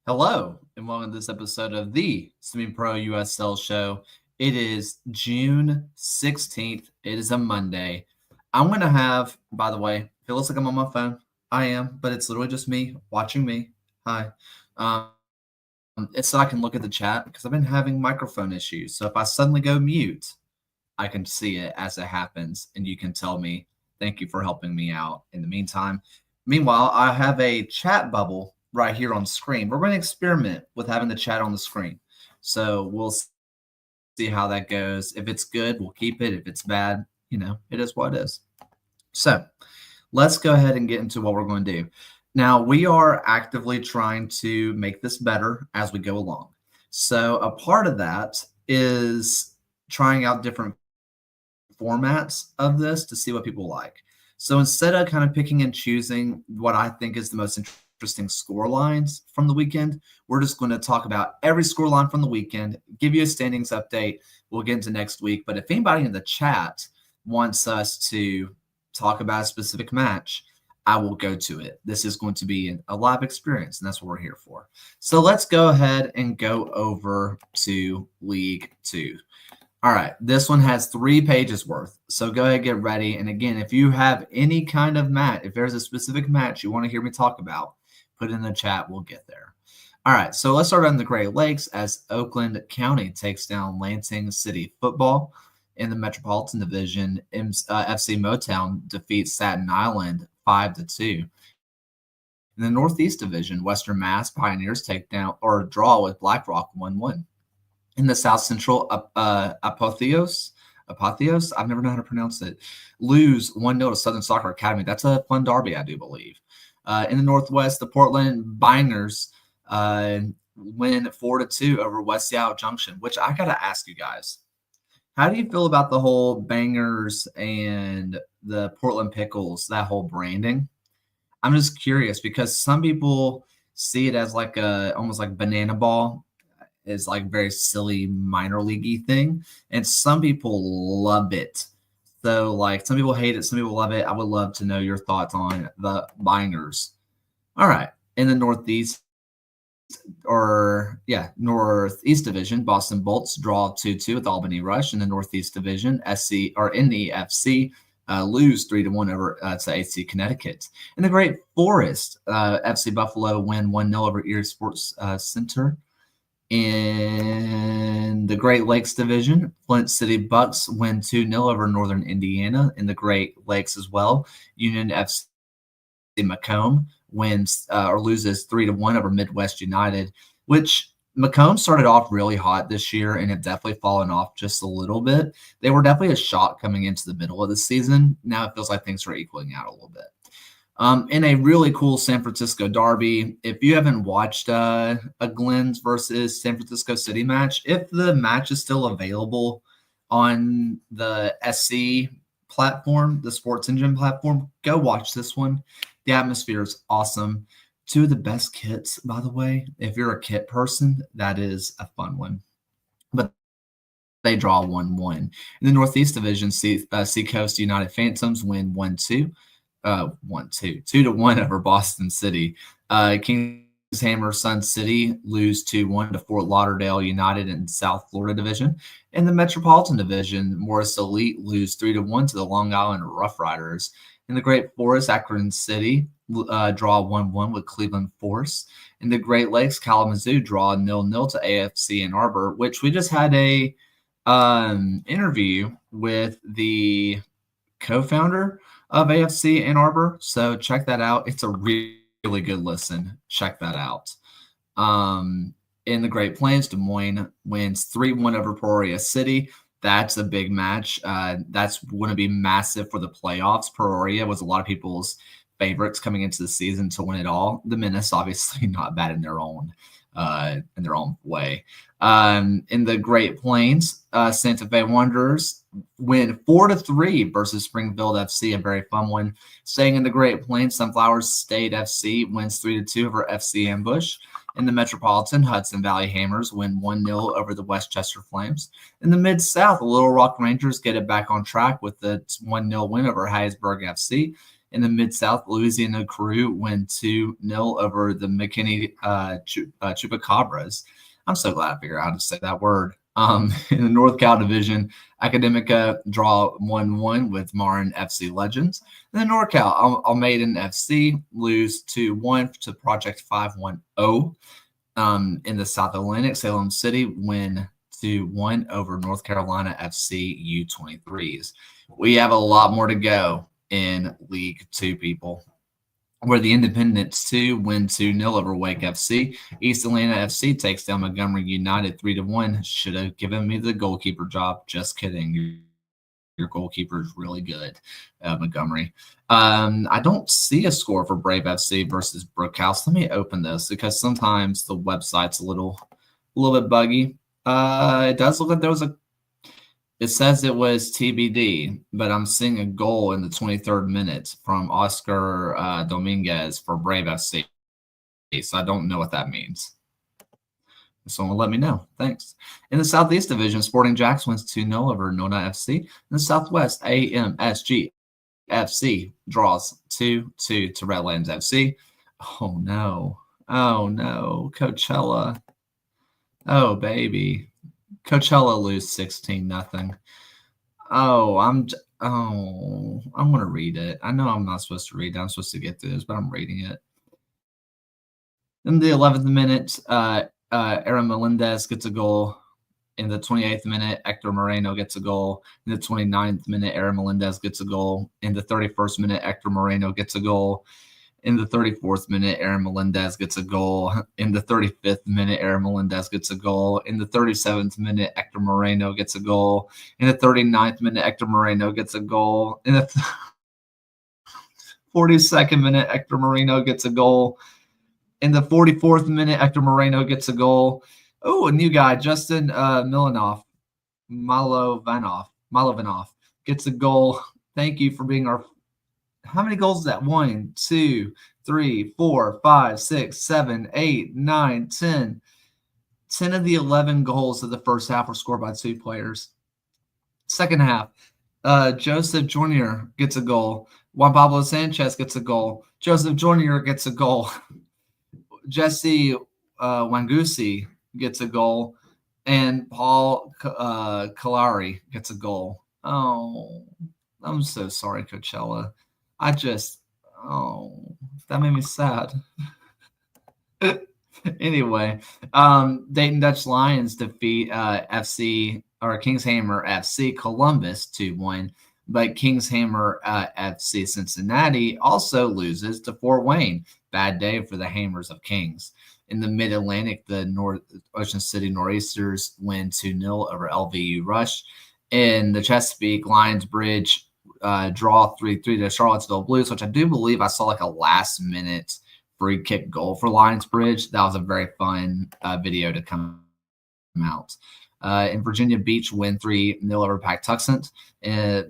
Hello, and welcome to this episode of the Semi Pro USL Show. It is June 16th. It is a Monday. I'm going to have, by the way, if it looks like I'm on my phone, I am, but it's literally just me watching me. Hi. It's so I can look at the chat because I've been having microphone issues. So if I suddenly go mute, I can see it as it happens, and you can tell me, thank you for helping me out in the meantime. Meanwhile, I have a chat bubble right here on screen. We're going to experiment with having the chat on the screen. So we'll see how that goes. If it's good, we'll keep it. If it's bad, it is what it is. So let's go ahead and get into what we're going to do. Now, we are actively trying to make this better as we go along. So a part of that is trying out different formats of this to see what people like. So instead of kind of picking and choosing what I think is the most interesting score lines from the weekend, we're just going to talk about every score line from the weekend, give you a standings update. We'll get into next week. But if anybody in the chat wants us to talk about a specific match, I will go to it. This is going to be a live experience, and that's what we're here for. So let's go ahead and go over to League Two. All right, this one has 3 pages worth. So go ahead, get ready. And again, if you have any kind of match, if there's a specific match you want to hear me talk about, put it in the chat. We'll get there. All right, so let's start on the Great Lakes as Oakland County takes down Lansing City Football. In the Metropolitan Division, FC Motown defeats Staten Island 5-2. In the Northeast Division, Western Mass Pioneers take down or draw with Black Rock 1-1. In the South Central, Apotheos, I've never known how to pronounce it, lose 1-0 to Southern Soccer Academy. That's a fun derby, I do believe. In the Northwest, the Portland Bangers win 4-2 over West Seattle Junction, which I got to ask you guys. How do you feel about the whole Bangers and the Portland Pickles, that whole branding? I'm just curious because some people see it as like almost like banana ball is like very silly minor leaguey thing, and some people love it. So like some people hate it, some people love it. I would love to know your thoughts on the Bangers. All right, in the Northeast Division, Boston Bolts draw 2-2 with Albany Rush. In the Northeast Division, NEFC lose 3-1 over to AC Connecticut. In the Great Forest, FC Buffalo win 1-0 over Erie Sports Center. In the Great Lakes Division, Flint City Bucks win 2-0 over Northern Indiana. In the Great Lakes as well, Union FC Macomb wins or loses 3-1 over Midwest United, which Macomb started off really hot this year and have definitely fallen off just a little bit. They were definitely a shock coming into the middle of the season. Now it feels like things are equaling out a little bit. In a really cool San Francisco derby, if you haven't watched a Glens versus San Francisco City match, if the match is still available on the SC platform, the Sports Engine platform, go watch this one. The atmosphere is awesome. 2 of the best kits, by the way. If you're a kit person, that is a fun one. But they draw 1-1. In the Northeast Division, Seacoast United Phantoms win 2-1 over Boston City. Kings Hammer Sun City lose 2-1 to Fort Lauderdale United in South Florida Division. In the Metropolitan Division, Morris Elite lose 3-1 to the Long Island Rough Riders. In the Great Forest, Akron City draw 1-1 with Cleveland Force. In the Great Lakes, Kalamazoo draw 0-0 to AFC Ann Arbor, which we just had a interview with the co-founder of AFC Ann Arbor. So check that out. It's a really good listen. Check that out. In the Great Plains, Des Moines wins 3-1 over Peoria City. That's a big match. That's going to be massive for the playoffs. Peoria was a lot of people's favorites coming into the season to win it all. The Menace, obviously, not bad in their own way. In the Great Plains, Santa Fe Wanderers win 4-3 versus Springfield FC, a very fun one. Staying in the Great Plains, Sunflower State FC wins 3-2 over FC Ambush. In the Metropolitan, Hudson Valley Hammers win 1-0 over the Westchester Flames. In the Mid-South, the Little Rock Rangers get it back on track with the 1-0 win over Hattiesburg FC. In the Mid-South, Louisiana Crew win 2-0 over the McKinney Chupacabras. I'm so glad I figured out how to say that word. In the North Cal Division, Academica draw 1-1 with Marin FC Legends. In the North Cal, Almaden FC lose 2-1 to Project 510. In the South Atlantic, Salem City win 2-1 over North Carolina FC U23s. We have a lot more to go in League 2, people, where the Independents 2 win 2-0 over Wake FC. East Atlanta FC takes down Montgomery United 3-1. Should have given me the goalkeeper job. Just kidding. Your goalkeeper is really good, Montgomery. I don't see a score for Brave FC versus Brookhouse. Let me open this because sometimes the website's a little bit buggy. It does look like there was it says it was TBD, but I'm seeing a goal in the 23rd minute from Oscar Dominguez for Brave FC. So I don't know what that means. Someone let me know. Thanks. In the Southeast Division, Sporting Jacks wins 2-0 over Nona FC. In the Southwest, AMSG FC draws 2-2 to Redlands FC. Oh, no. Oh, no. Coachella. Oh, baby. Coachella lose 16-0. Oh, I'm going to read it. I know I'm not supposed to read it. I'm supposed to get through this, but I'm reading it. In the 11th minute, Aaron Melendez gets a goal. In the 28th minute, Hector Moreno gets a goal. In the 29th minute, Aaron Melendez gets a goal. In the 31st minute, Hector Moreno gets a goal. In the 34th minute, Aaron Melendez gets a goal. In the 35th minute, Aaron Melendez gets a goal. In the 37th minute, Hector Moreno gets a goal. In the 39th minute, Hector Moreno gets a goal. In the 42nd minute, Hector Moreno gets a goal. In the 44th minute, Hector Moreno gets a goal. Oh, a new guy, Justin Milanoff gets a goal. Thank you for being our. How many goals is that? 1, 2, 3, 4, 5, 6, 7, 8, 9, 10. 10 of the 11 goals of the first half were scored by 2 players. Second half, Joseph Jr. gets a goal. Juan Pablo Sanchez gets a goal. Joseph Jr. gets a goal. Jesse Wangusi gets a goal. And Paul Kalari gets a goal. Oh, I'm so sorry, Coachella. That made me sad. Anyway, Dayton Dutch Lions defeat Kingshammer FC Columbus 2-1, but Kingshammer FC Cincinnati also loses to Fort Wayne. Bad day for the Hammers of Kings. In the Mid-Atlantic, the North Ocean City Nor'easters win 2-0 over LVU Rush. In the Chesapeake, Lions Bridge draw 3-3 to Charlottesville Blues, which I do believe I saw like a last-minute free kick goal for Lions Bridge. That was a very fun video to come out. In Virginia Beach, win 3-0 over Patuxent.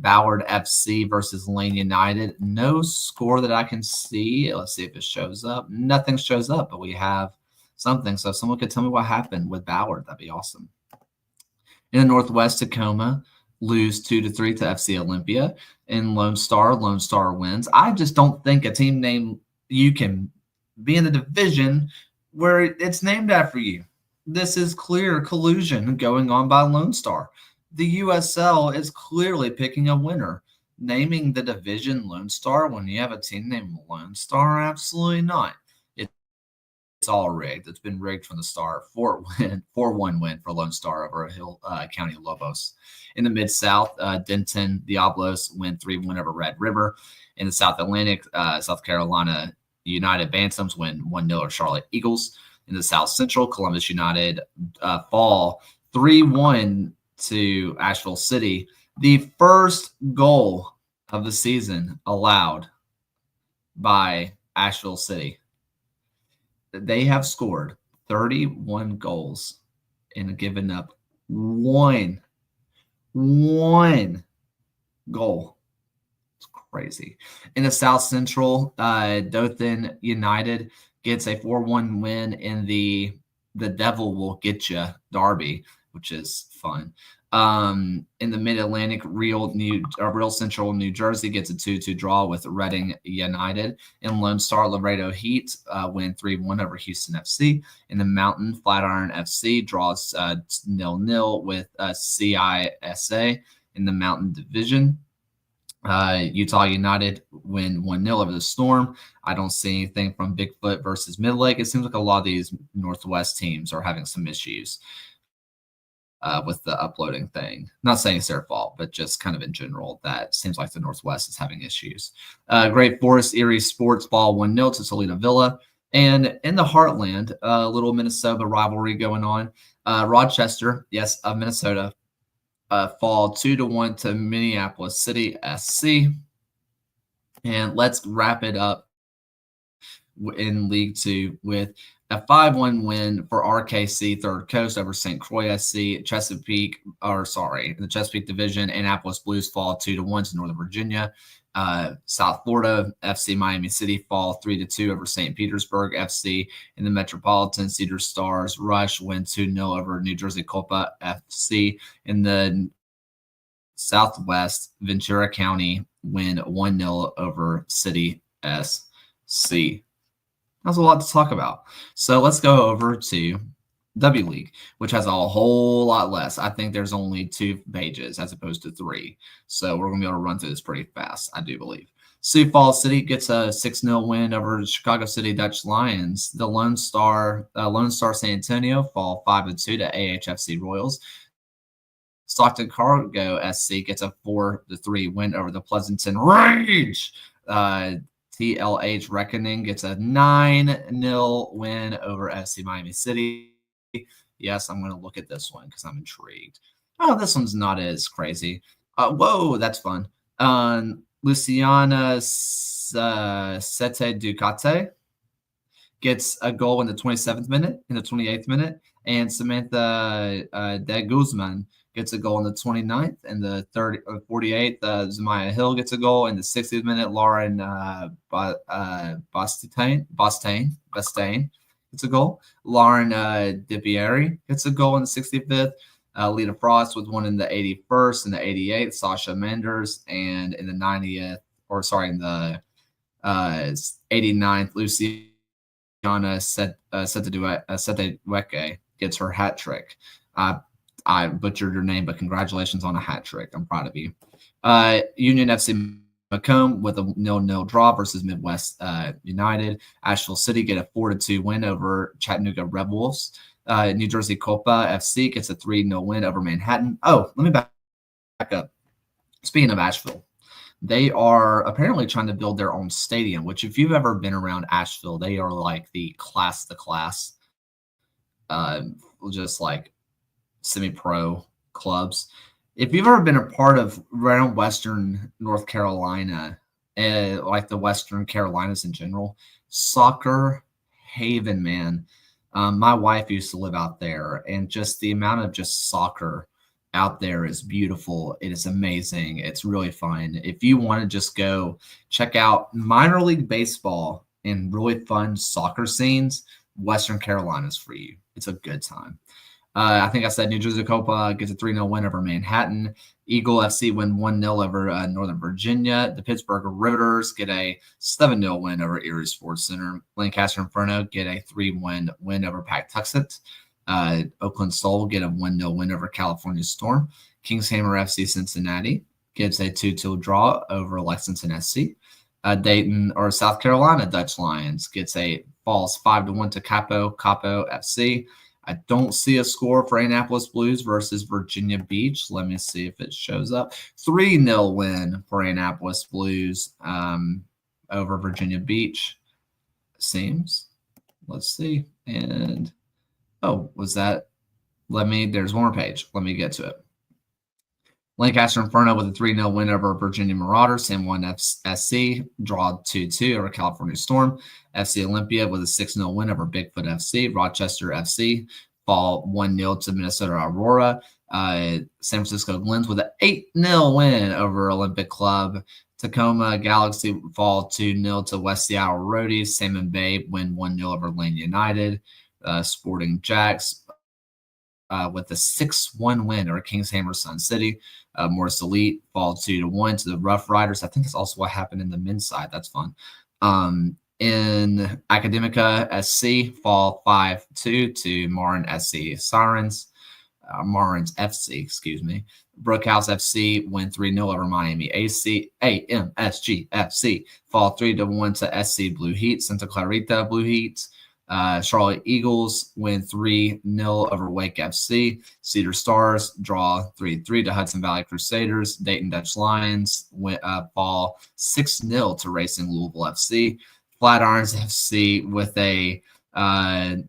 Ballard FC versus Lane United. No score that I can see. Let's see if it shows up. Nothing shows up, but we have something. So if someone could tell me what happened with Ballard, that'd be awesome. In the Northwest, Tacoma lose 2-3 to FC Olympia. In Lone Star wins. I just don't think a team name you can be in the division where it's named after you. This is clear collusion going on by Lone Star. The USL is clearly picking a winner. Naming the division Lone Star when you have a team named Lone Star? Absolutely not. It's all rigged. It's been rigged from the start. 4-1 win for Lone Star over Hill County Lobos. In the Mid-South, Denton Diablos win 3-1 over Red River. In the South Atlantic, South Carolina United Bantams win 1-0 over Charlotte Eagles. In the South Central, Columbus United fall 3-1 to Asheville City. The first goal of the season allowed by Asheville City. They have scored 31 goals and given up one goal. It's crazy. In the South Central, Dothan United gets a 4-1 win in the Devil Will Get You Derby, which is fun. In the Mid-Atlantic, Real Central New Jersey gets a 2-2 draw with Reading United. In Lone Star, Laredo Heat win 3-1 over Houston FC. In the Mountain, Flatiron FC draws 0-0 with CISA in the Mountain Division. Utah United win 1-0 over the Storm. I don't see anything from Bigfoot versus Midlake. It seems like a lot of these Northwest teams are having some issues with the uploading thing. Not saying it's their fault, but just kind of in general, that seems like the Northwest is having issues. Great Forest Erie Sports Ball 1-0 to Toledo Villa. And in the Heartland, a little Minnesota rivalry going on. Rochester, yes, of Minnesota, fall 2-1 to Minneapolis City SC. And let's wrap it up in League Two with a 5-1 win for RKC Third Coast over St. Croix SC. The Chesapeake Division, Annapolis Blues fall 2-1 to Northern Virginia. South Florida FC Miami City fall 3-2 over St. Petersburg FC. In the Metropolitan, Cedar Stars Rush win 2-0 over New Jersey Copa FC. In the Southwest, Ventura County win 1-0 over City SC. That's a lot to talk about. So let's go over to W League, which has a whole lot less. I think there's only 2 pages as opposed to 3. So we're going to be able to run through this pretty fast, I do believe. Sioux Falls City gets a 6-0 win over Chicago City Dutch Lions. The Lone Star San Antonio fall 5-2 to AHFC Royals. Stockton Cargo SC gets a 4-3 win over the Pleasanton Rage. TLH Reckoning gets a 9-0 win over FC Miami City. Yes, I'm going to look at this one because I'm intrigued. Oh, this one's not as crazy. Whoa, that's fun. Luciana Sete Ducate gets a goal in the 27th minute, in the 28th minute, and Samantha De Guzman gets a goal in the 29th, and the 48th, Zamaya Hill gets a goal in the 60th minute. Lauren Bastain gets a goal. Lauren DiPieri gets a goal in the 65th. Lita Frost with one in the 81st and the 88th. Sasha Manders, and in the 90th, in the 89th, Luciana Seteweke gets her hat trick. I butchered your name, but congratulations on a hat trick. I'm proud of you. Union FC Macomb with a 0-0 draw versus Midwest United. Asheville City get a 4-2 win over Chattanooga Red Wolves. New Jersey Copa FC gets a 3-0 win over Manhattan. Oh, let me back up. Speaking of Asheville, they are apparently trying to build their own stadium, which if you've ever been around Asheville, they are like the class, just like semi-pro clubs. If you've ever been a part of around Western North Carolina, like the Western Carolinas in general, soccer haven, man. My wife used to live out there, and just the amount of just soccer out there is beautiful. It is amazing. It's really fun. If you want to just go check out minor league baseball and really fun soccer scenes, Western Carolina's for you. It's a good time. I think I said New Jersey Copa gets a 3-0 win over Manhattan. Eagle FC win 1-0 over Northern Virginia. The Pittsburgh Riveters get a 7-0 win over Erie Sports Center. Lancaster Inferno get a 3-1 win over Patuxent. Oakland Soul get a 1-0 win over California Storm. Kingshammer FC Cincinnati gets a 2-2 draw over Lexington SC. Dayton or South Carolina Dutch Lions falls 5-1 to Capo FC. I don't see a score for Annapolis Blues versus Virginia Beach. Let me see if it shows up. 3-0 win for Annapolis Blues over Virginia Beach. Seems. Let's see. And, was that? There's one more page. Let me get to it. Lancaster Inferno with a 3-0 win over Virginia Marauders. San Juan SC draw 2-2 over California Storm. FC Olympia with a 6-0 win over Bigfoot FC. Rochester FC fall 1-0 to Minnesota Aurora. San Francisco Glens with an 8-0 win over Olympic Club. Tacoma Galaxy fall 2-0 to West Seattle Roadies. Salmon Bay win 1-0 over Lane United. Sporting Jacks with a 6-1 win over Kings Hammer Sun City. Morris Elite fall 2-1 to the Rough Riders. I think that's also what happened in the men's side. That's fun. In Academica SC fall 5-2 to Marin SC Sirens. Marins FC, excuse me. Brookhouse FC win 3-0 over Miami AMSG FC. Fall 3-1 to SC Blue Heat. Santa Clarita Blue Heat. Charlotte Eagles win 3-0 over Wake FC. Cedar Stars draw 3-3 to Hudson Valley Crusaders. Dayton Dutch Lions fall 6-0 to Racing Louisville FC. Flatirons FC with a 8-0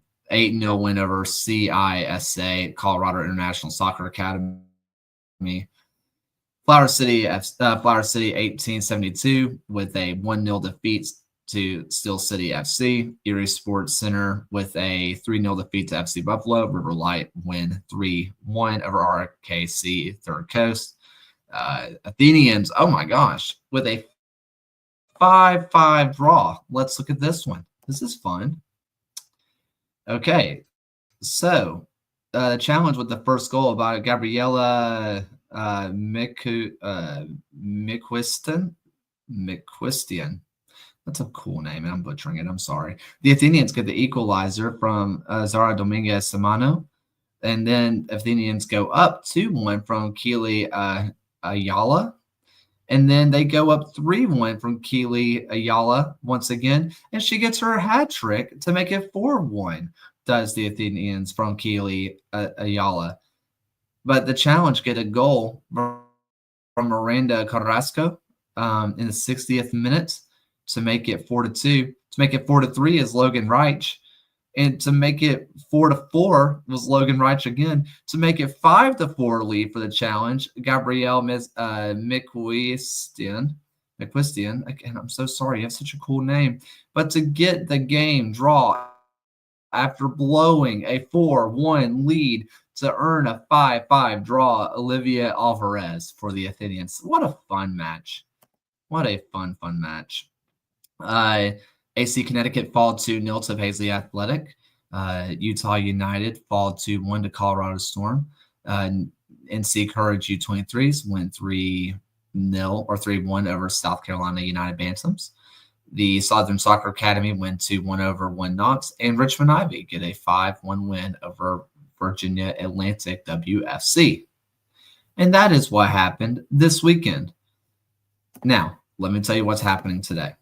win over CISA, Colorado International Soccer Academy. Flower City 1872 with a 1-0 defeat to Steel City FC. Erie Sports Center with a 3-0 defeat to FC Buffalo. River Light win 3-1 over RKC Third Coast. Athenians, oh my gosh, with a 5-5 draw. Let's look at this one. This is fun. Okay, so the challenge with the first goal about Gabriella McQuistion. That's a cool name, and I'm butchering it. I'm sorry. The Athenians get the equalizer from Zara Dominguez Samano, and then Athenians go up 2-1 from Keely Ayala. And then they go up 3-1 from Keely Ayala once again, and she gets her hat trick to make it 4-1, does the Athenians from Keely Ayala. But the challenge get a goal from Miranda Carrasco in the 60th minute to make it 4-2. To make it 4-3 is Logan Reich. And to make it 4-4 was Logan Reich again. To make it 5-4 lead for the challenge, Gabrielle McQuistion. Again, I'm so sorry. You have such a cool name. But to get the game draw after blowing a 4-1 lead to earn a 5-5 draw, Olivia Alvarez for the Athenians. What a fun match. What a fun match. AC Connecticut fall 2-0 to Paisley Athletic. Utah United fall 2-1 to Colorado Storm. NC Courage U23s win 3-0 or 3-1 over South Carolina United Bantams. The Southern Soccer Academy win 2-1 over One Knox. And Richmond Ivy get a 5-1 win over Virginia Atlantic WFC. And that is what happened this weekend. Now, let me tell you what's happening today.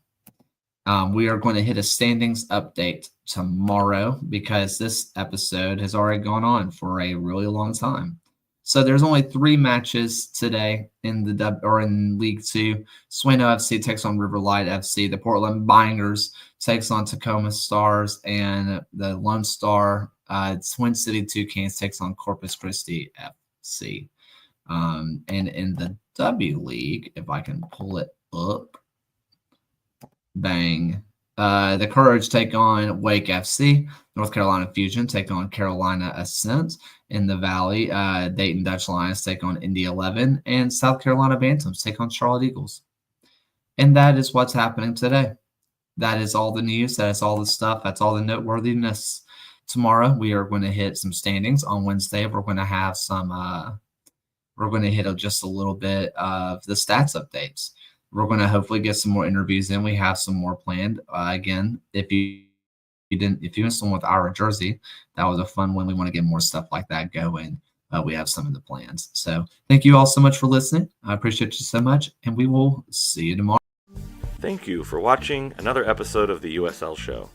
We are going to hit a standings update tomorrow because this episode has already gone on for a really long time. So there's only 3 matches today in in League 2. Swano FC takes on River Light FC. The Portland Bangers takes on Tacoma Stars, and the Lone Star Twin City Toucans takes on Corpus Christi FC. And in the W League, if I can pull it up. Bang. The Courage take on Wake FC. North Carolina Fusion take on Carolina Ascent. In the Valley, Dayton Dutch Lions take on Indy 11. And South Carolina Bantams take on Charlotte Eagles. And that is what's happening today. That is all the news. That is all the stuff. That's all the noteworthiness. Tomorrow, we are going to hit some standings. On Wednesday, we're going to have some we're going to hit just a little bit of the stats updates. We're going to hopefully get some more interviews in. We have some more planned. Again, if you missed one with our jersey, that was a fun one. We want to get more stuff like that going. We have some of the plans. So thank you all so much for listening. I appreciate you so much, and we will see you tomorrow. Thank you for watching another episode of the USL Show.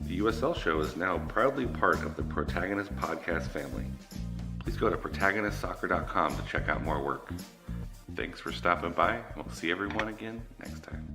The USL Show is now proudly part of the Protagonist podcast family. Please go to protagonistsoccer.com to check out more work. Thanks for stopping by. We'll see everyone again next time.